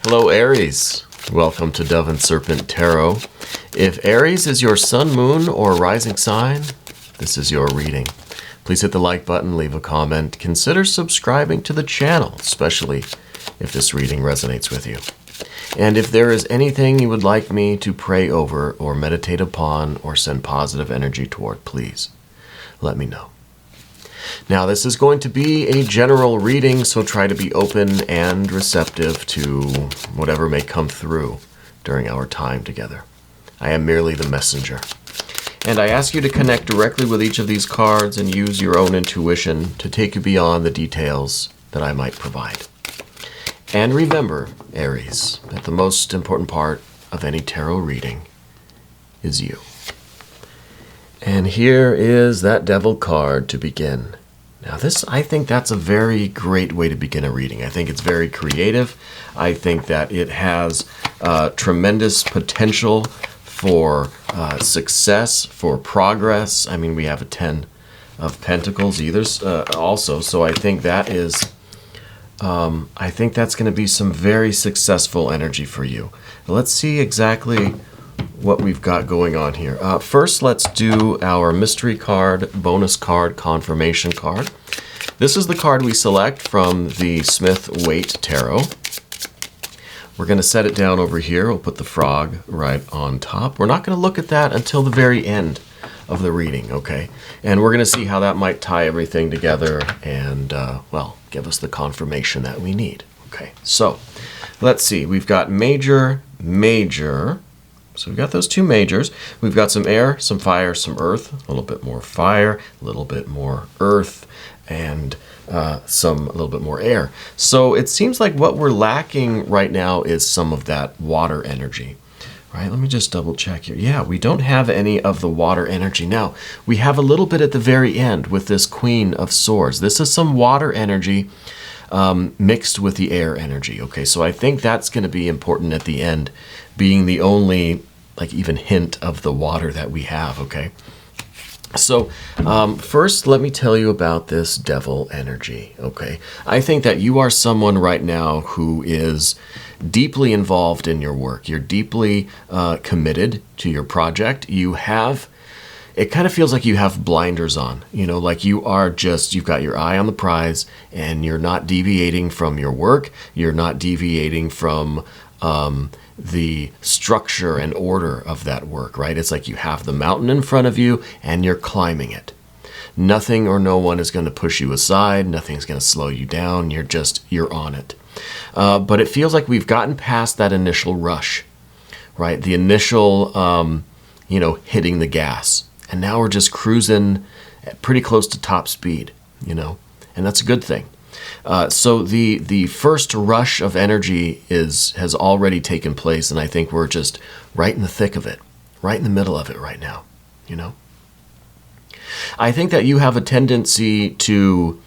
Hello, Aries. Welcome to Dove and Serpent Tarot. If Aries is your sun, moon, or rising sign, this is your reading. Please hit the like button, leave a comment. Consider subscribing to the channel, especially if this reading resonates with you. And if there is anything you would like me to pray over or meditate upon or send positive energy toward, please let me know. Now, this is going to be a general reading, so try to be open and receptive to whatever may come through during our time together. I am merely the messenger. And I ask you to connect directly with each of these cards and use your own intuition to take you beyond the details that I might provide. And remember, Aries, that the most important part of any tarot reading is you. And here is that Devil card to begin. Now I think that's a very great way to begin a reading. I think it's very creative. I think that it has tremendous potential for success, for progress. I mean, we have a 10 of Pentacles also. So I think that is, I think that's going to be some very successful energy for you. Let's see exactly what we've got going on here. First, let's do our mystery card, bonus card, confirmation card. This is the card we select from the Smith-Waite Tarot. We're going to set it down over here. We'll put the frog right on top. We're not going to look at that until the very end of the reading, okay? And we're going to see how that might tie everything together and, well, give us the confirmation that we need. Okay, so let's see. We've got major. So we've got those two majors. We've got some air, some fire, some earth, a little bit more fire, a little bit more earth, and a little bit more air. So it seems like what we're lacking right now is some of that water energy. Right, let me just double check here. Yeah, we don't have any of the water energy. Now, we have a little bit at the very end with this Queen of Swords. This is some water energy mixed with the air energy. Okay, so I think that's going to be important at the end, being the only, like, even hint of the water that we have, okay? So first, let me tell you about this devil energy, okay? I think that you are someone right now who is deeply involved in your work. You're deeply committed to your project. It kind of feels like you have blinders on, you know, like you've got your eye on the prize and you're not deviating from your work. You're not deviating from the structure and order of that work, right? It's like you have the mountain in front of you and you're climbing it. Nothing or no one is going to push you aside. Nothing's going to slow you down. You're on it. But it feels like we've gotten past that initial rush, right? The initial, hitting the gas. And now we're just cruising at pretty close to top speed, you know, and that's a good thing. So the first rush of energy has already taken place, and I think we're just right in the thick of it, right in the middle of it right now, you know. I think that you have a tendency to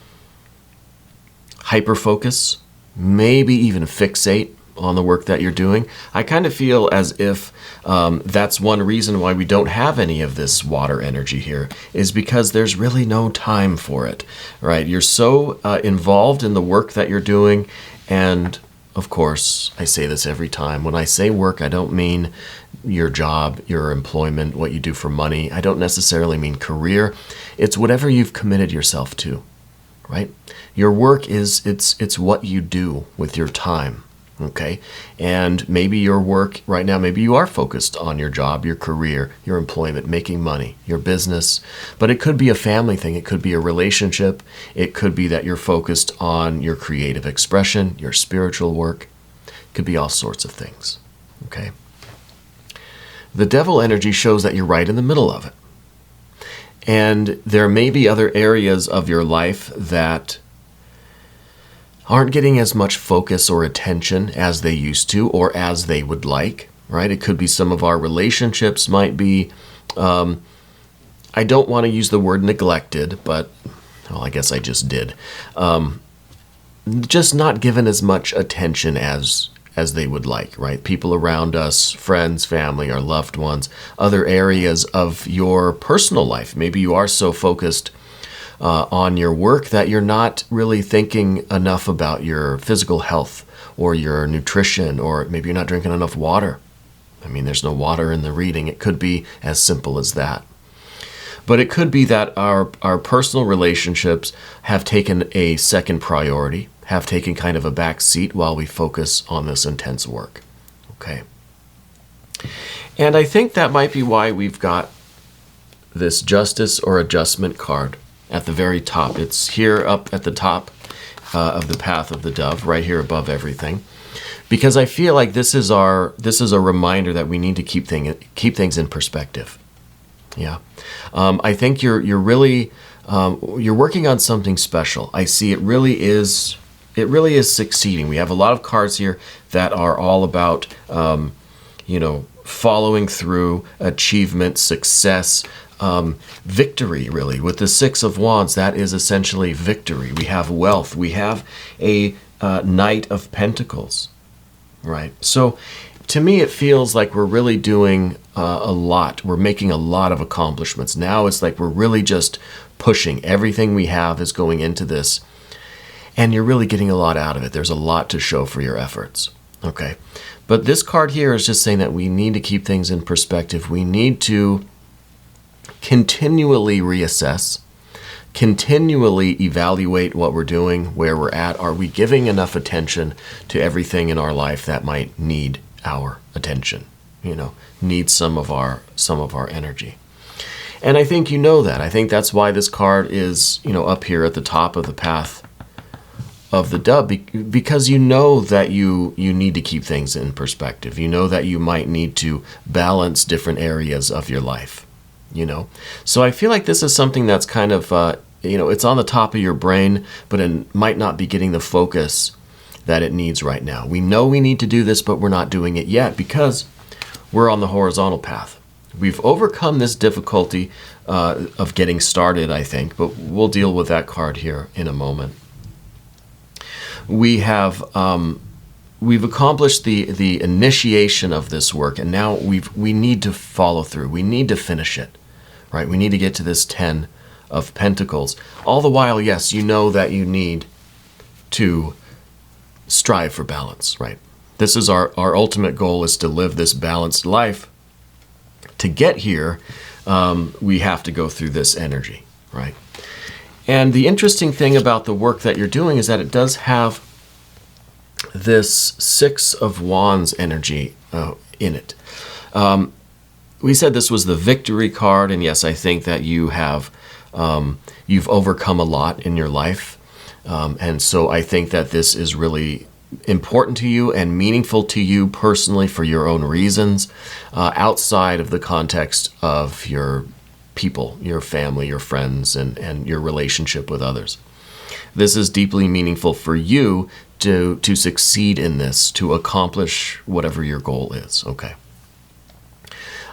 hyper-focus, maybe even fixate on the work that you're doing. I kind of feel as if that's one reason why we don't have any of this water energy here, is because there's really no time for it, right? You're so involved in the work that you're doing. And of course, I say this every time. When I say work, I don't mean your job, your employment, what you do for money. I don't necessarily mean career. It's whatever you've committed yourself to, right? Your work it's what you do with your time. Okay, and maybe your work right now, maybe you are focused on your job, your career, your employment, making money, your business, but it could be a family thing. It could be a relationship. It could be that you're focused on your creative expression, your spiritual work. It could be all sorts of things. Okay, the devil energy shows that you're right in the middle of it. And there may be other areas of your life that aren't getting as much focus or attention as they used to or as they would like, right? It could be some of our relationships might be, I don't want to use the word neglected, but, well, I guess I just did. Just not given as much attention as they would like, right? People around us, friends, family, our loved ones, other areas of your personal life. Maybe you are so focused on your work that you're not really thinking enough about your physical health or your nutrition, or maybe you're not drinking enough water. I mean, there's no water in the reading. It could be as simple as that. But it could be that our personal relationships have taken a second priority, have taken kind of a back seat while we focus on this intense work. Okay. And I think that might be why we've got this Justice or Adjustment card at the very top. It's here up at the top of the path of the dove, right here above everything. Because I feel like this is a reminder that we need to keep things in perspective. Yeah. I think you're really you're working on something special. I see it really is succeeding. We have a lot of cards here that are all about following through, achievement, success, victory, really. With the Six of Wands, that is essentially victory. We have wealth. We have a Knight of Pentacles, right? So to me, it feels like we're really doing a lot. We're making a lot of accomplishments. Now it's like we're really just pushing. Everything we have is going into this, and you're really getting a lot out of it. There's a lot to show for your efforts, okay? But this card here is just saying that we need to keep things in perspective. We need to continually reassess, continually evaluate what we're doing, where we're at. Are we giving enough attention to everything in our life that might need our attention, need some of our energy? And I think you know that. I think that's why this card is, up here at the top of the path of the dove, because you know that you need to keep things in perspective. You know that you might need to balance different areas of your life, So I feel like this is something that's kind of, it's on the top of your brain, but it might not be getting the focus that it needs right now. We know we need to do this, but we're not doing it yet because we're on the horizontal path. We've overcome this difficulty of getting started, I think, but we'll deal with that card here in a moment. We've accomplished the initiation of this work, and now we need to follow through. We need to finish it, right? We need to get to this 10 of Pentacles. All the while, yes, you know that you need to strive for balance, right? This is our ultimate goal, is to live this balanced life. To get here, we have to go through this energy, right? And the interesting thing about the work that you're doing is that it does have this Six of Wands energy in it. We said this was the victory card, and yes, I think that you have you've overcome a lot in your life, and so I think that this is really important to you and meaningful to you personally for your own reasons, outside of the context of your people, your family, your friends, and your relationship with others. This is deeply meaningful for you to succeed in this, to accomplish whatever your goal is, okay?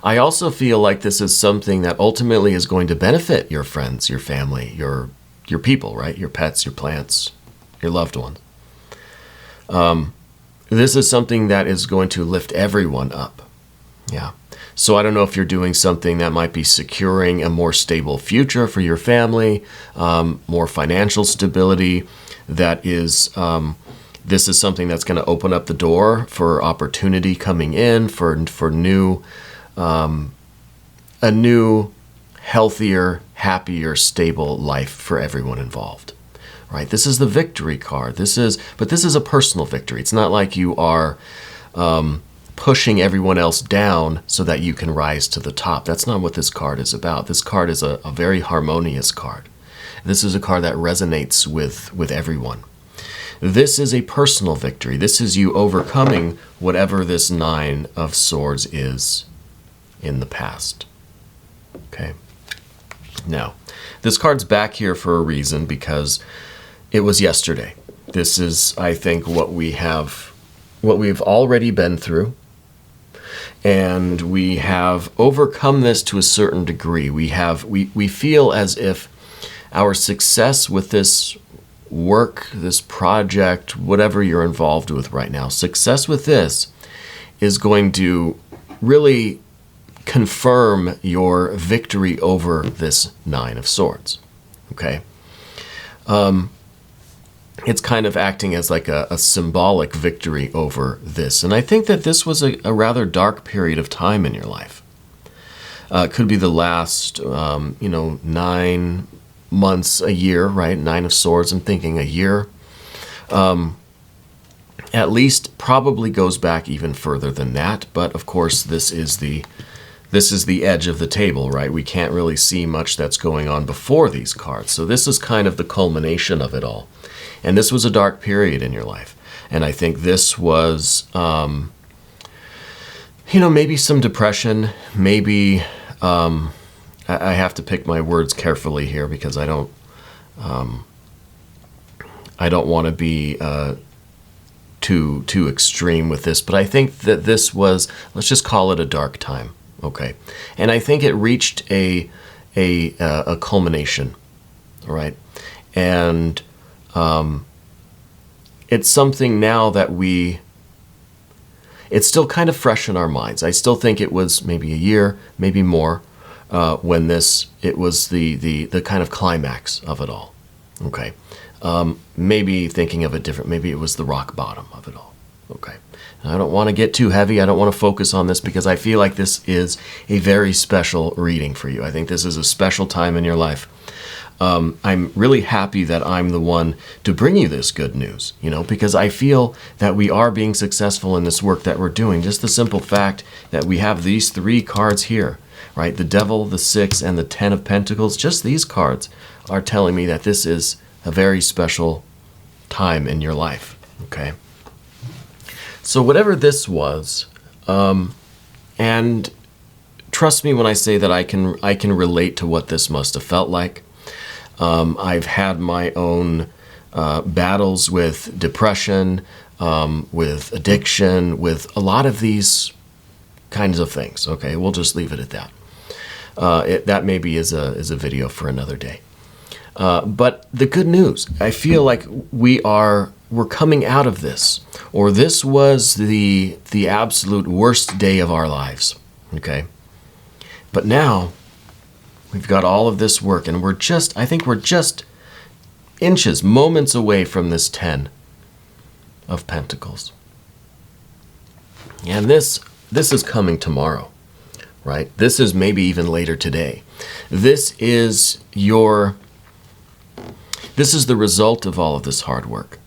I also feel like this is something that ultimately is going to benefit your friends, your family, your people, right? Your pets, your plants, your loved ones. This is something that is going to lift everyone up, yeah? So I don't know if you're doing something that might be securing a more stable future for your family, more financial stability. That is, this is something that's going to open up the door for opportunity coming in, for new, a new, healthier, happier, stable life for everyone involved. Right? This is the victory card. But this is a personal victory. It's not like you are pushing everyone else down so that you can rise to the top. That's not what this card is about. This card is a very harmonious card. This is a card that resonates with everyone. This is a personal victory. This is you overcoming whatever this Nine of Swords is in the past. Okay. Now, this card's back here for a reason, because it was yesterday. This is, I think, what we've already been through. And we have overcome this to a certain degree. We feel as if our success with this work, this project, whatever you're involved with right now, success with this is going to really confirm your victory over this Nine of Swords. Okay? it's kind of acting as like a symbolic victory over this. And I think that this was a rather dark period of time in your life. It could be the last, 9 months, a year, right? 9 of Swords, I'm thinking a year. At least probably goes back even further than that. But of course, this is the edge of the table, right? We can't really see much that's going on before these cards. So this is kind of the culmination of it all. And this was a dark period in your life. And I think this was, maybe some depression, maybe, I have to pick my words carefully here because I don't want to be too extreme with this, but I think that this was, let's just call it a dark time, okay? And I think it reached a culmination, all right? And it's something now that it's still kind of fresh in our minds. I still think it was maybe a year, maybe more, when it was the kind of climax of it all, okay? Maybe thinking of it different, maybe it was the rock bottom of it all, okay? And I don't want to get too heavy, I don't want to focus on this because I feel like this is a very special reading for you. I think this is a special time in your life. I'm really happy that I'm the one to bring you this good news, because I feel that we are being successful in this work that we're doing. Just the simple fact that we have these 3 cards here, right? The Devil, the 6, and the 10 of Pentacles. Just these cards are telling me that this is a very special time in your life, okay? So whatever this was, and trust me when I say that I can relate to what this must have felt like. I've had my own battles with depression, with addiction, with a lot of these kinds of things. Okay, we'll just leave it at that. That maybe is a video for another day. But the good news, I feel like we're coming out of this, or this was the absolute worst day of our lives. Okay, but now we've got all of this work, and I think we're just inches, moments away from this 10 of Pentacles. And this is coming tomorrow, right? This is maybe even later today. This is the result of all of this hard work,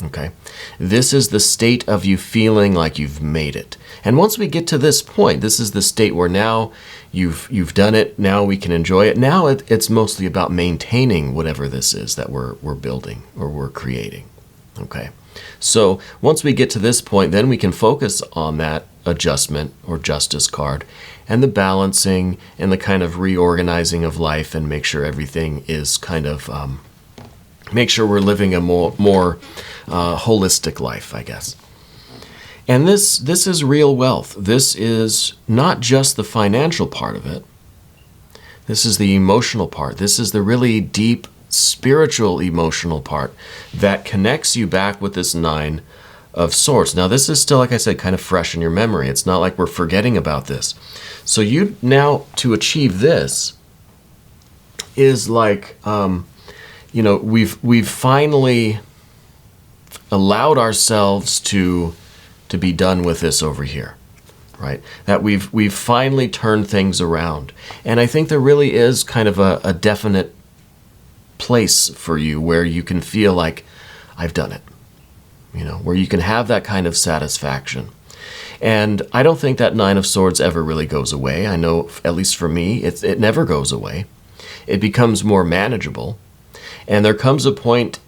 okay? This is the state of you feeling like you've made it. And once we get to this point, this is the state where now you've done it, now we can enjoy it. Now it's mostly about maintaining whatever this is that we're building or we're creating, okay? So once we get to this point, then we can focus on that adjustment or justice card and the balancing and the kind of reorganizing of life and make sure everything is kind of, make sure we're living a more holistic life, I guess. And this is real wealth. This is not just the financial part of it. This is the emotional part. This is the really deep spiritual emotional part that connects you back with this 9 of Swords. Now this is still, like I said, kind of fresh in your memory. It's not like we're forgetting about this. So you now, to achieve this, is like, we've finally allowed ourselves to be done with this over here, right? That we've finally turned things around. And I think there really is kind of a definite place for you where you can feel like, I've done it, where you can have that kind of satisfaction. And I don't think that 9 of Swords ever really goes away. I know, at least for me, it never goes away. It becomes more manageable. And there comes a point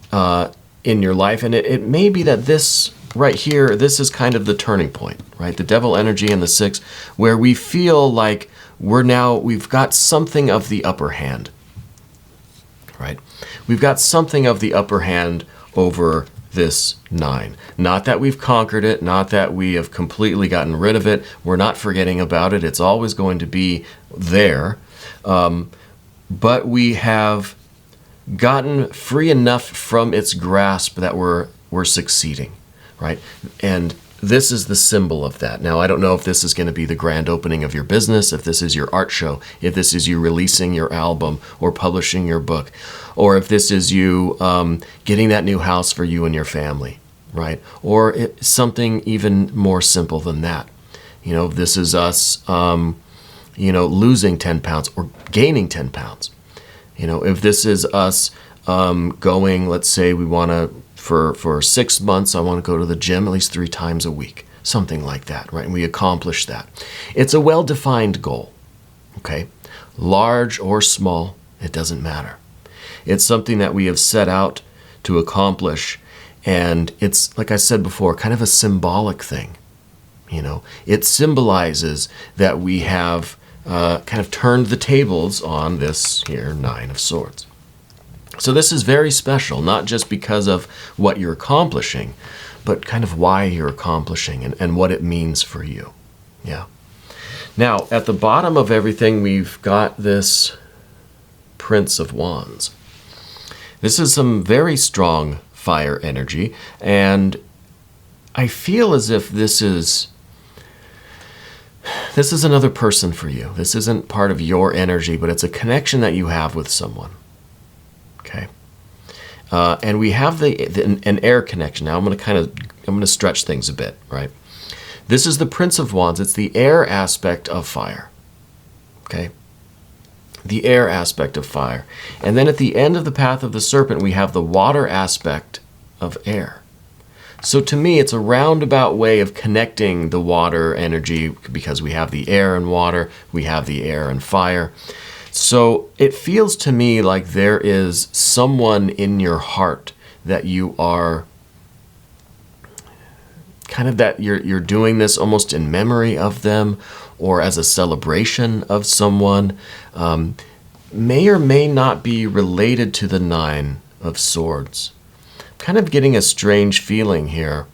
in your life, and it may be that this right here, this is kind of the turning point, right? The Devil energy and the 6, where we feel like we've got something of the upper hand, right? We've got something of the upper hand over this 9. Not that we've conquered it, not that we have completely gotten rid of it. We're not forgetting about it. It's always going to be there. But we have gotten free enough from its grasp that we're succeeding, right? And this is the symbol of that. Now, I don't know if this is going to be the grand opening of your business, if this is your art show, if this is you releasing your album or publishing your book, or if this is you getting that new house for you and your family, right? Or something even more simple than that. You know, this is us, losing 10 pounds or gaining 10 pounds. You know, if this is us going, let's say we want to, for 6 months, I want to go to the gym at least 3 times a week, something like that, right? And we accomplish that. It's a well-defined goal, okay? Large or small, it doesn't matter. It's something that we have set out to accomplish, and it's, like I said before, kind of a symbolic thing. You know, it symbolizes that we have kind of turned the tables on this here 9 of Swords. So this is very special, not just because of what you're accomplishing, but kind of why you're accomplishing and what it means for you. Yeah. Now, at the bottom of everything, we've got this Prince of Wands. This is some very strong fire energy, and I feel as if this is another person for you. This isn't part of your energy, but it's a connection that you have with someone. Okay, and we have an air connection. Now I'm going to stretch things a bit, right? This is the Prince of Wands. It's the air aspect of fire. Okay, the air aspect of fire, and then at the end of the Path of the Serpent, we have the water aspect of air. So to me, it's a roundabout way of connecting the water energy because we have the air and water, we have the air and fire. So it feels to me like there is someone in your heart that you are kind of that you're doing this almost in memory of them or as a celebration of someone. May or may not be related to the 9 of Swords. Kind of getting a strange feeling here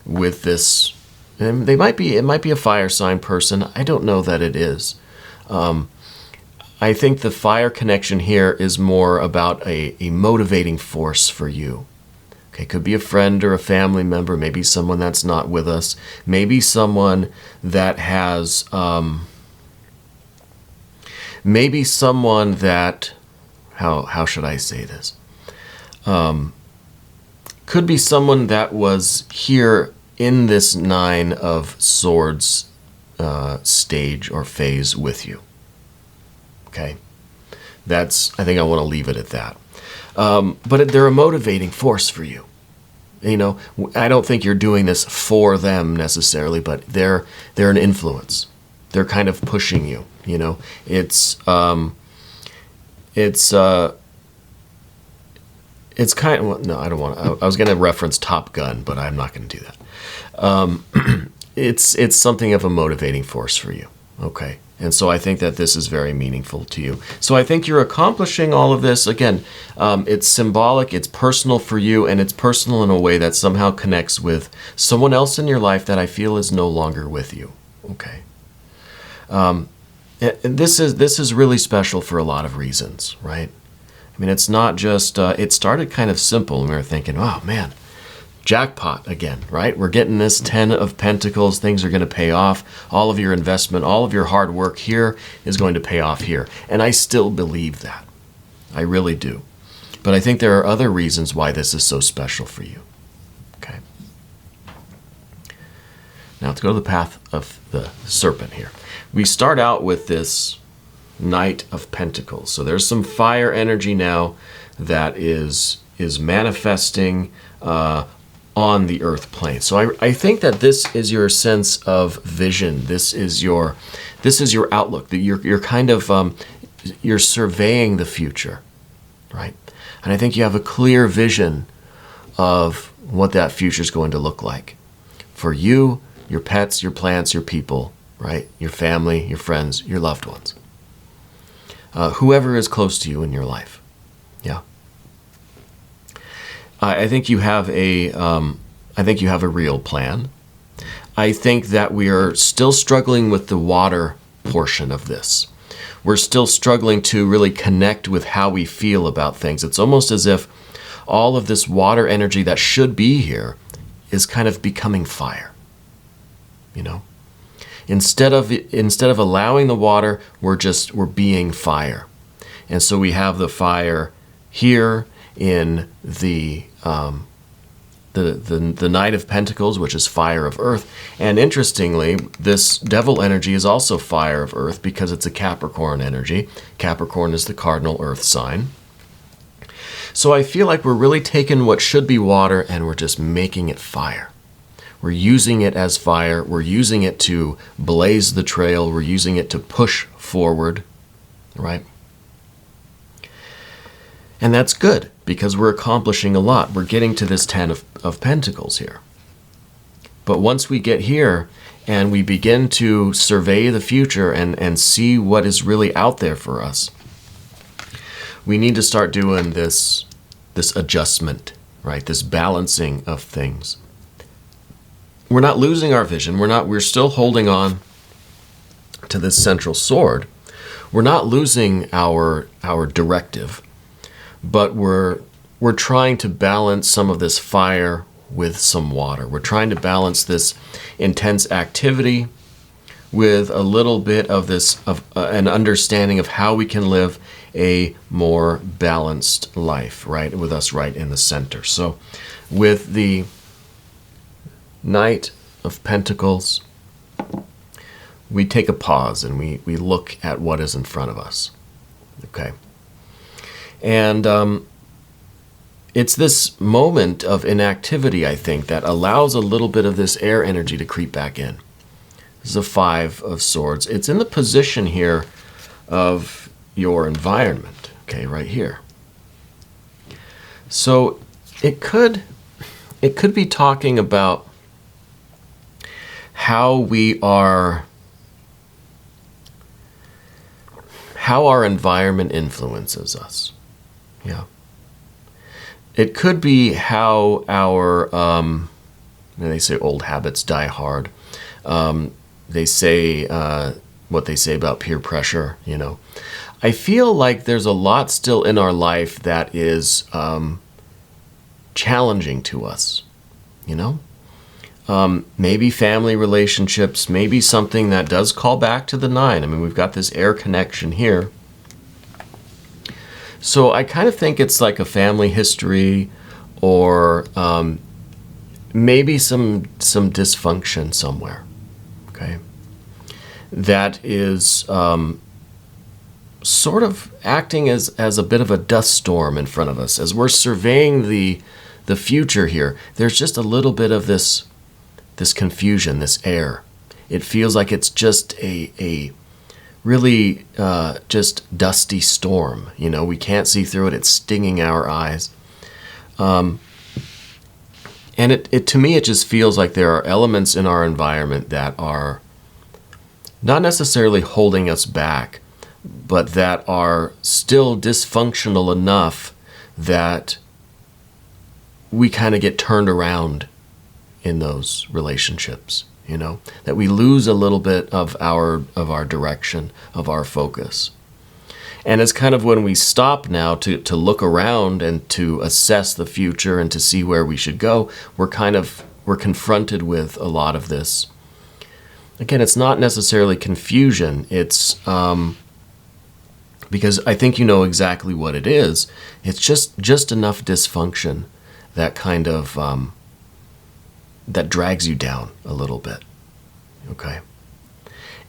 with this. It might be a fire sign person. I don't know that it is. I think the fire connection here is more about a motivating force for you. Okay, could be a friend or a family member, maybe someone that's not with us, maybe someone that has, maybe someone that, how should I say this? Could be someone that was here in this 9 of Swords stage or phase with you. Okay, I think I want to leave it at that. But they're a motivating force for you. You know, I don't think you're doing this for them necessarily, but they're an influence. They're kind of pushing you. You know, it's kind of, well, no, I don't want to. I was going to reference Top Gun, but I'm not going to do that. It's something of a motivating force for you. Okay. And so I think that this is very meaningful to you. So I think you're accomplishing all of this. Again, it's symbolic, it's personal for you, and it's personal in a way that somehow connects with someone else in your life that I feel is no longer with you. Okay. And this is really special for a lot of reasons, right? I mean, it's not just, it started kind of simple, and we were thinking, oh man, jackpot again, right? We're getting this 10 of Pentacles. Things are going to pay off. All of your investment, all of your hard work here is going to pay off here. And I still believe that. I really do. But I think there are other reasons why this is so special for you. Okay. Now let's go to the Path of the Serpent here. We start out with this Knight of Pentacles. So there's some fire energy now that is manifesting on the earth plane. So I think that this is your sense of vision. This is your outlook. That you're kind of you're surveying the future, right? And I think you have a clear vision of what that future is going to look like for you, your pets, your plants, your people, right? Your family, your friends, your loved ones, whoever is close to you in your life. Yeah. I think you have a real plan. I think that we are still struggling with the water portion of this. We're still struggling to really connect with how we feel about things. It's almost as if all of this water energy that should be here is kind of becoming fire. you know. Instead of allowing the water, we're being fire. And so we have the fire here in the Knight of Pentacles, which is fire of earth. And interestingly, this devil energy is also fire of earth because it's a Capricorn energy. Capricorn is the cardinal earth sign. So I feel like we're really taking what should be water and we're just making it fire. We're using it as fire. We're using it to blaze the trail. We're using it to push forward, right? And that's good because we're accomplishing a lot. We're getting to this 10 of Pentacles here. But once we get here and we begin to survey the future and see what is really out there for us, we need to start doing this adjustment, right? This balancing of things. We're not losing our vision. We're still holding on to this central sword. We're not losing our directive, but we're trying to balance some of this fire with some water. We're trying to balance this intense activity with a little bit of an understanding of how we can live a more balanced life, right? With us right in the center. So with the Knight of Pentacles, we take a pause and we look at what is in front of us. Okay. And it's this moment of inactivity, I think, that allows a little bit of this air energy to creep back in. This is a 5 of Swords. It's in the position here of your environment, okay, right here. So it could be talking about how our environment influences us. Yeah. It could be how our, they say old habits die hard. They say what they say about peer pressure, you know. I feel like there's a lot still in our life that is challenging to us, you know. Maybe family relationships, maybe something that does call back to the 9. I mean, we've got this air connection here. So I kind of think it's like a family history or maybe some dysfunction somewhere, okay, that is sort of acting as a bit of a dust storm in front of us. As we're surveying the future here, there's just a little bit of this confusion, this air. It feels like it's just a really just dusty storm. You know, we can't see through it. It's stinging our eyes. And it to me, it just feels like there are elements in our environment that are not necessarily holding us back, but that are still dysfunctional enough that we kind of get turned around in those relationships, you know, that we lose a little bit of our direction, of our focus. And it's kind of when we stop now to look around and to assess the future and to see where we should go, we're confronted with a lot of this. Again, it's not necessarily confusion. It's because I think you know exactly what it is. It's just enough dysfunction that kind of that drags you down a little bit. Okay.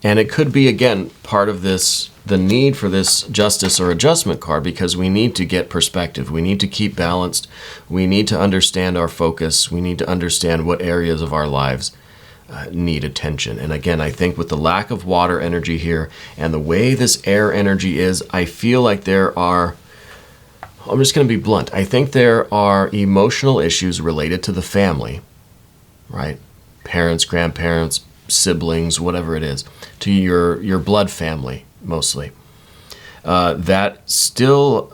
And it could be, again, part of this, the need for this justice or adjustment card, because we need to get perspective. We need to keep balanced. We need to understand our focus. We need to understand what areas of our lives need attention. And again, I think with the lack of water energy here and the way this air energy is, I feel like there are, I'm just going to be blunt, I think there are emotional issues related to the family, right? Parents, grandparents, siblings, whatever it is, to your blood family mostly, that still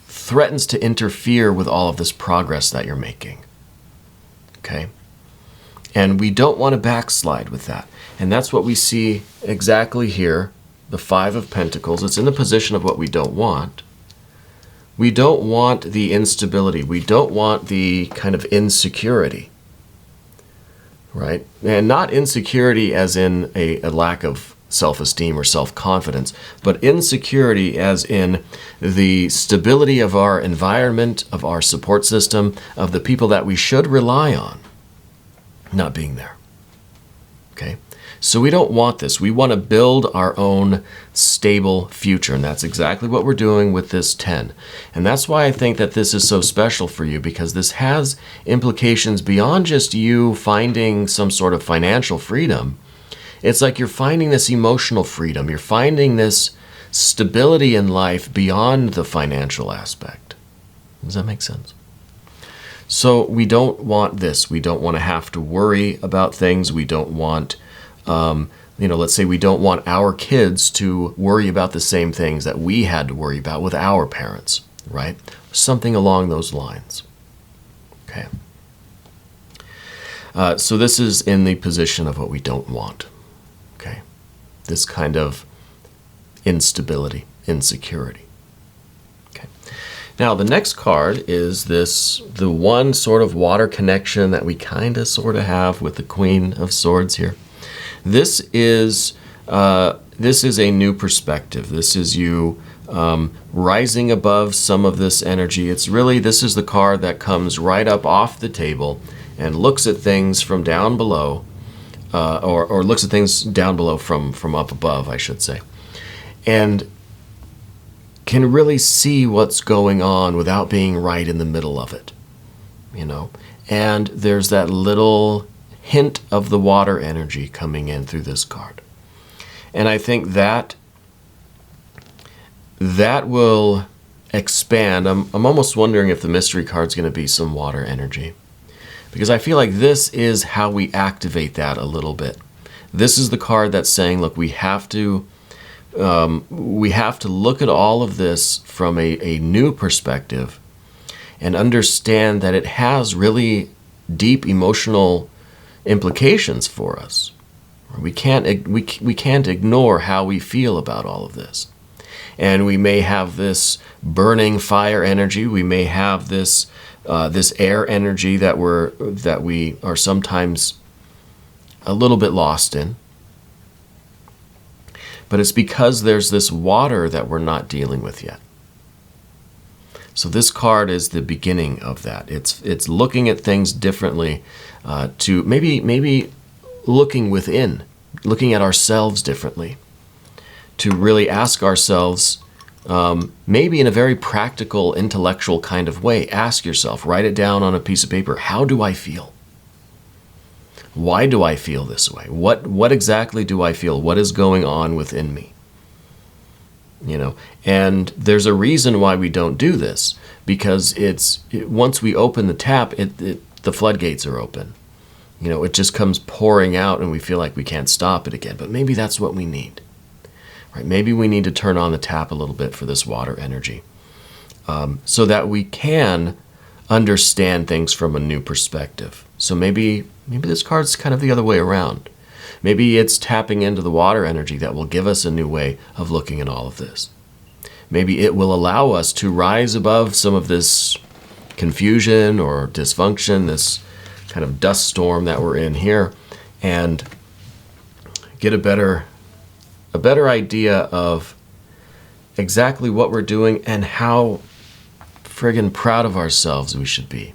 threatens to interfere with all of this progress that you're making. Okay? And we don't want to backslide with that. And that's what we see exactly here, the 5 of Pentacles. It's in the position of what we don't want. We don't want the instability. We don't want the kind of insecurity. right? And not insecurity as in a lack of self-esteem or self-confidence, but insecurity as in the stability of our environment, of our support system, of the people that we should rely on, not being there. Okay? So we don't want this. We want to build our own stable future, and that's exactly what we're doing with this 10. And that's why I think that this is so special for you, because this has implications beyond just you finding some sort of financial freedom. It's like you're finding this emotional freedom. You're finding this stability in life beyond the financial aspect. Does that make sense? So we don't want this. We don't want to have to worry about things. We don't want, let's say we don't want our kids to worry about the same things that we had to worry about with our parents, right? Something along those lines. Okay. So this is in the position of what we don't want. Okay. This kind of instability, insecurity. Okay. Now the next card is the one sort of water connection that we kind of sort of have with the Queen of Swords here. This is a new perspective. This is you rising above some of this energy. It's really, this is the card that comes right up off the table and looks at things from down below, or looks at things down below from up above, I should say, and can really see what's going on without being right in the middle of it, And there's that little hint of the water energy coming in through this card. And I think that will expand. I'm almost wondering if the mystery card's going to be some water energy, because I feel like this is how we activate that a little bit. This is the card that's saying, look, we have to look at all of this from a new perspective and understand that it has really deep emotional implications for us. We can't ignore how we feel about all of this. And we may have this burning fire energy. We may have this air energy that we are sometimes a little bit lost in. But it's because there's this water that we're not dealing with yet. So this card is the beginning of that. It's looking at things differently, to maybe looking within, looking at ourselves differently, to really ask ourselves, maybe in a very practical, intellectual kind of way, ask yourself, write it down on a piece of paper. How do I feel? Why do I feel this way? What exactly do I feel? What is going on within me? And there's a reason why we don't do this, because once we open the tap, the floodgates are open. It just comes pouring out and we feel like we can't stop it again. But maybe that's what we need, right? Maybe we need to turn on the tap a little bit for this water energy, so that we can understand things from a new perspective. So maybe this card's kind of the other way around. Maybe it's tapping into the water energy that will give us a new way of looking at all of this. Maybe it will allow us to rise above some of this confusion or dysfunction, this kind of dust storm that we're in here, and get a better idea of exactly what we're doing and how friggin' proud of ourselves we should be.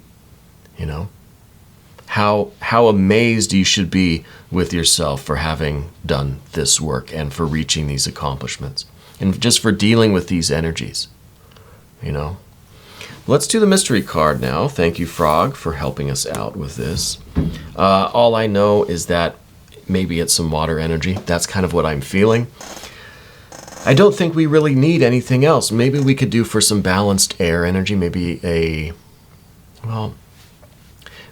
How amazed you should be with yourself for having done this work and for reaching these accomplishments and just for dealing with these energies. Let's do the mystery card now. Thank you, Frog, for helping us out with this. All I know is that maybe it's some water energy. That's kind of what I'm feeling. I don't think we really need anything else. Maybe we could do for some balanced air energy, maybe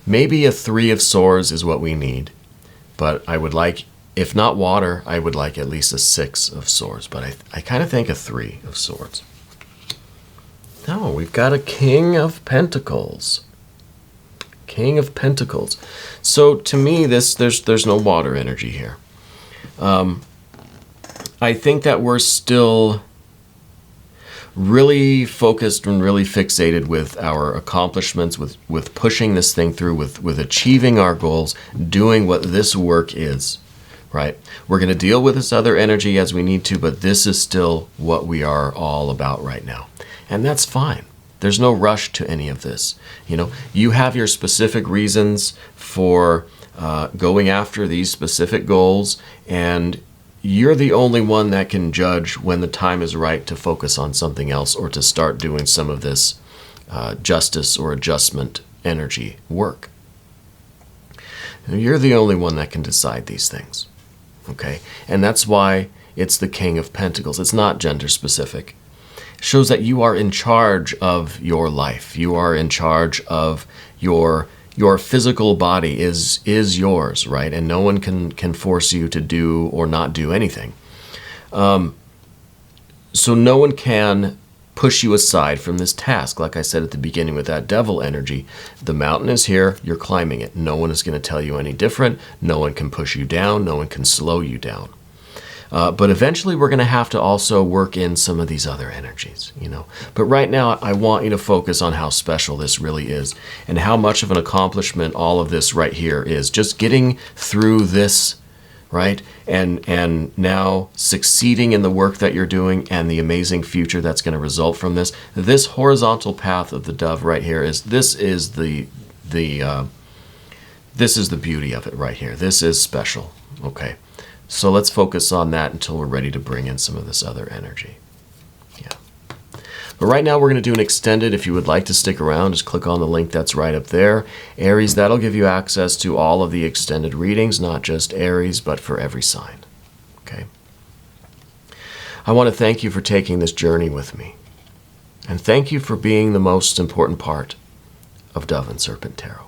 maybe a 3 of swords is what we need. But I would like, if not water, I would like at least a 6 of swords. But I kind of think a 3 of swords. No, we've got a King of Pentacles. King of Pentacles. So to me, there's no water energy here. I think that we're still really focused and really fixated with our accomplishments, with pushing this thing through, with achieving our goals, doing what this work is, right? We're going to deal with this other energy as we need to, but this is still what we are all about right now. And that's fine. There's no rush to any of this. You know, you have your specific reasons for going after these specific goals, and you're the only one that can judge when the time is right to focus on something else or to start doing some of this justice or adjustment energy work. You're the only one that can decide these things, okay? And that's why it's the King of Pentacles. It's not gender specific. It shows that you are in charge of your life. You are in charge of your physical body is yours, right? And no one can force you to do or not do anything. So no one can push you aside from this task. Like I said at the beginning with that devil energy, the mountain is here, you're climbing it. No one is going to tell you any different. No one can push you down. No one can slow you down. But eventually we're going to have to also work in some of these other energies, you know. But right now I want you to focus on how special this really is and how much of an accomplishment all of this right here is. Just getting through this, right? And now succeeding in the work that you're doing and the amazing future that's going to result from this. This horizontal path of the dove right here this is the beauty of it right here. This is special, okay? So let's focus on that until we're ready to bring in some of this other energy. Yeah. But right now we're going to do an extended. If you would like to stick around, just click on the link that's right up there. Aries, that'll give you access to all of the extended readings, not just Aries, but for every sign. Okay. I want to thank you for taking this journey with me. And thank you for being the most important part of Dove and Serpent Tarot.